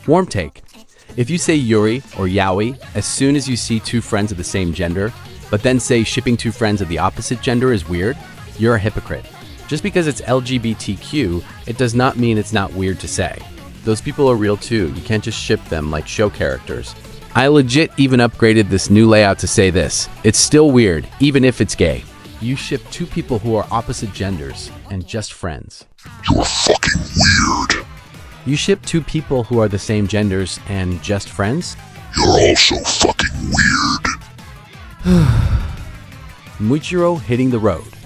Warm take. If you say Yuri or Yaoi as soon as you see two friends of the same gender, but then say shipping two friends of the opposite gender is weird, you're a hypocrite. Just because it's LGBTQ, it does not mean it's not weird to say. Those people are real too, you can't just ship them like show characters. I legit even upgraded this new layout to say this. It's still weird, even if it's gay. You ship two people who are opposite genders and just friends. You're fucking weird. You ship two people who are the same genders and just friends? You're also fucking weird. Muichiro hitting the road.